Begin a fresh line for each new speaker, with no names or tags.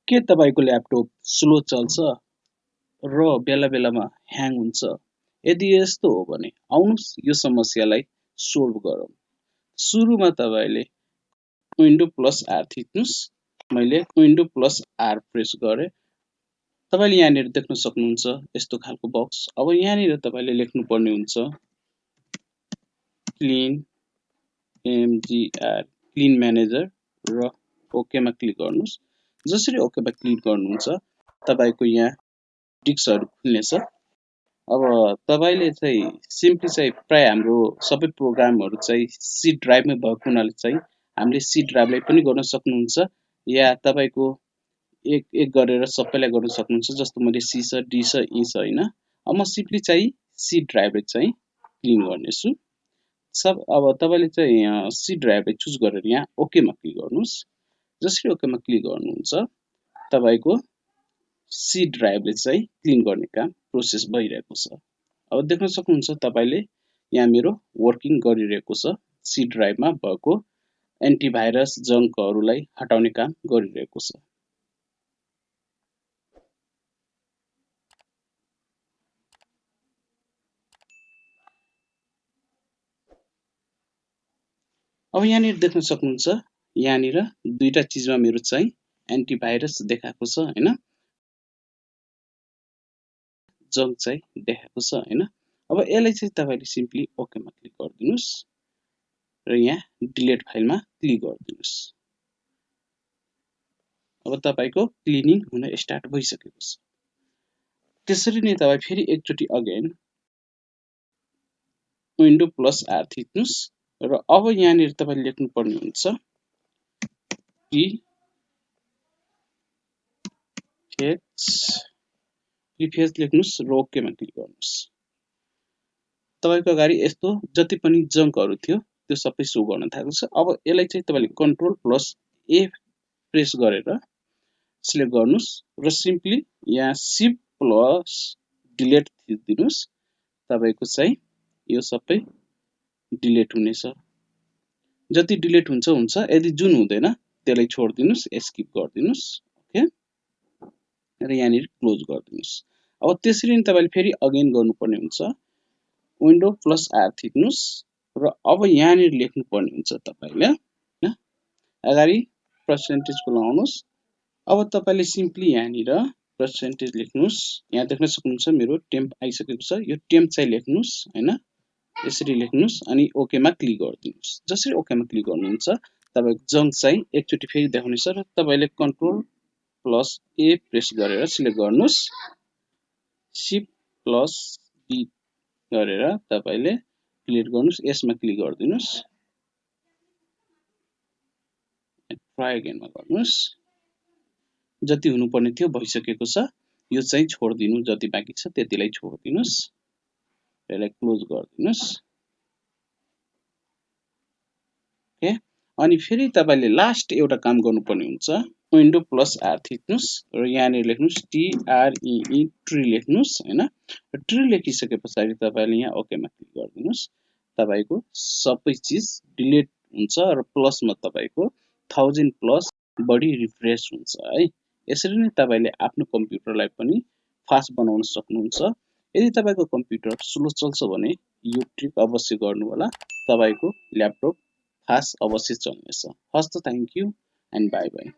के तपाईको laptop slow चल्छ र बेला बेलामा ह्याङ हुन्छ? यदि यस्तो हो भने आउनुस् यो समस्यालाई सोल्भ गरौँ। सुरुमा तपाईले विन्डो प्लस आर थिच्नुस्। मैले विन्डो प्लस आर प्रेस गरे। तपाईले यहाँनिर देख्न सक्नुहुन्छ यस्तो खालको बक्स। अब यहाँनिर तपाईले लेख्नु पर्ने हुन्छ क्लीन एमजीआर क्लीन म्यानेजर र ओकेमा क्लिक गर्नुस्। जसरी ओकेमा क्लिक गर्नुहुन्छ तपाईको यहाँ डिस्कहरु खुल्नेछ। अब तपाईले चाहिँ सिम्पली चाहिँ प्राय हाम्रो सबै प्रोग्रामहरु चाहिँ सी ड्राइभमै भएको हुनाले चाहिँ हामीले सी ड्राइभलाई पनि गर्न सक्नुहुन्छ या तपाईको एक एक गरेर सबैलाई गर्न सक्नुहुन्छ। जस्तो मैले सी छ डी छ ई छ हैन। अब म सिम्पली चाहिँ सी ड्राइभलाई चाहिँ क्लिन गर्नेछु। अब तपाईले चाहिँ सी ड्राइभलाई चुज गरेर यहाँ ओकेमा क्लिक गर्नुस्। जसरी ओकेमा क्लिक गर्नुहुन्छ तपाईको सी ड्राइभले चाहिँ क्लिन गर्ने काम प्रोसेस भइरहेको छ। अब देख्न सक्नुहुन्छ तपाईले यहाँ मेरो वर्किङ गरिरहेको छ। सी ड्राइभमा भएको एन्टिभाइरस जङ्कहरूलाई हटाउने काम गरिरहेको छ। अब यहाँनिर देख्न सक्नुहुन्छ यहाँनिर दुईटा चीजमा मेरो चाहिँ एन्टिभाइरस देखाएको छ हैन, जङ्क चाहिँ देखाएको छ हैन। अब यसलाई चाहिँ तपाईले सिम्पली ओकेमा क्लिक गरिदिनुस् र यहाँ डिलिट फाइलमा क्लिक गरिदिनुस्। अब तपाईको क्लिनिङ हुन स्टार्ट भइसकेको छ। त्यसरी नै तपाई फेरि एकचोटी अगेन विन्डो प्लस आर थिच्नुस् र अब यहाँनिर तपाईले लेख्नु पर्ने हुन्छ प्रिफेस लेख्नुस् र ओकेमा क्लिक गर्नुस्। तपाईको अगाडि यस्तो जति पनि जङ्कहरु थियो त्यो सबै शो गर्न थालेको छ। अब यसलाई चाहिँ तपाईले कन्ट्रोल प्लस ए प्रेस गरेर सिलेक्ट गर्नुस् र सिम्पली यहाँ शिफ्ट प्लस डिलिट थिच्दिनुस्। तपाईको चाहिँ यो सबै डिलिट हुनेछ। जति डिलिट हुन्छ हुन्छ, यदि जुन हुँदैन त्यसलाई छोड्दिनुस्, एस्केप गर्दिनुस्। ओके र यहाँनिर क्लोज गर्दिनुस्। अब त्यसरी नै तपाईले फेरि अगेन गर्नुपर्ने हुन्छ विन्डो प्लस आर थिच्नुस् र अब यहाँनिर लेख्नु पर्ने हुन्छ तपाईले हैन, अगाडि पर्सेन्टेजको लगाउनुस्। अब तपाईले सिम्पली यहाँनिर पर्सेन्टेज लेख्नुस्। यहाँ देख्न सक्नुहुन्छ मेरो टेम्प आइसकेको छ। यो टेम्प चाहिँ लेख्नुस् हैन, यसरी लेख्नुस् अनि ओकेमा क्लिक गरिदिनुस्। जसरी ओकेमा क्लिक गर्नुहुन्छ तपाईको जङ्क चाहिँ एकचोटी फेरि देखाउनेछ र तपाईले कन्ट्रोल प्लस ए प्रेस गरेर सिलेक्ट गर्नुस्। शिफ्ट प्लस डी गरेर तपाईले क्लिक गर्नुस्, यसमा क्लिक गरिदिनुस्, ट्राई अगेनमा गर्नुस्। जति हुनुपर्ने थियो भइसकेको छ। यो चाहिँ छोड्दिनु, जति बाँकी छ त्यतिलाई छोड्दिनुस्। यसलाई क्लोज गरिदिनुस्। ओके अनि फेरि तपाईले लास्ट एउटा काम गर्नुपर्ने हुन्छ विन्डो प्लस आर थिच्नुस् र यहाँनिर लेख्नुस् TREE ट्री लेख्नुस् हैन। ट्री लेखिसकेपछि तपाईले यहाँ ओकेमा क्लिक गरिदिनुस्। तपाईको सबै चीज डिलिट हुन्छ र प्लसमा तपाईको 1000 प्लस बढी रिफ्रेश हुन्छ है। यसरी नै तपाईले आफ्नो कम्प्युटरलाई पनि फास्ट बनाउन सक्नुहुन्छ। यदि तपाईको कम्प्युटर स्लो चल्छ भने यो ट्रिक अवश्य गर्नु होला। तपाईको ल्यापटप फास्ट अवश्य चल्नेछ। हस्त thank you and bye bye.